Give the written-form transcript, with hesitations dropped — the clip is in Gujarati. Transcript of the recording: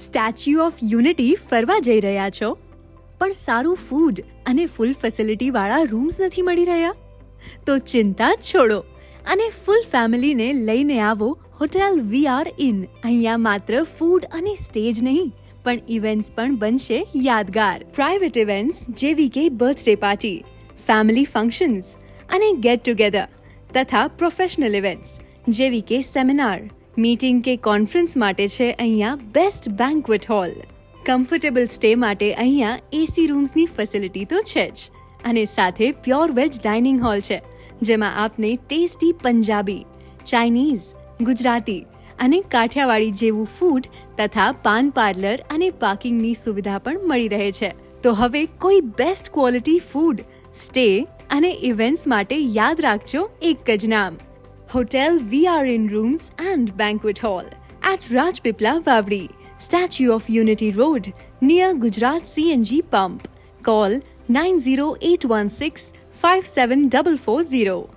સ્ટેચ્યુ ઓફ યુનિટી ફરવા જઈ રહ્યા છો, પણ સારું ફૂડ અને ફૂલ ફેસિલિટીવાળા રૂમ્સ નથી મળી રહ્યા? તો ચિંતા છોડો અને ફૂલ ફેમિલીને લઈને આવો હોટેલ વીઆર ઇન. અહીંયા માત્ર ફૂડ અને સ્ટેજ નહીં, પણ ઇવેન્ટ્સ પણ બનશે યાદગાર. પ્રાઇવેટ ઇવેન્ટ્સ જેવી કે બર્થડે પાર્ટી, ફેમિલી ફંક્શન્સ અને ગેટ ટુગેધર તથા પ્રોફેશનલ ઇવેન્ટ્સ જેવી કે સેમિનાર, મીટિંગ કે કોન્ફરન્સ માટે છે અહીંયા best banquet hall. Comfortable stay માટે અહીંયા એસી રૂમ્સની ફેસિલિટી તો છે જ, અને સાથે પ્યોર વેજ ડાઇનિંગ હોલ છે, જેમાં આપને ટેસ્ટી પંજાબી, ચાઇનીઝ, ગુજરાતી અને કાઠિયાવાડી જેવું ફૂડ તથા પાન પાર્લર અને પાર્કિંગની સુવિધા પણ મળી રહે છે. તો હવે કોઈ બેસ્ટ ક્વોલિટી ફૂડ, સ્ટે અને ઇવેન્ટ્સ માટે યાદ રાખજો એક જ નામ, hotel VR inn rooms and banquet hall at Rajpipla, Vavri, Statue of Unity Road, near Gujarat CNG Pump. Call 9081657440.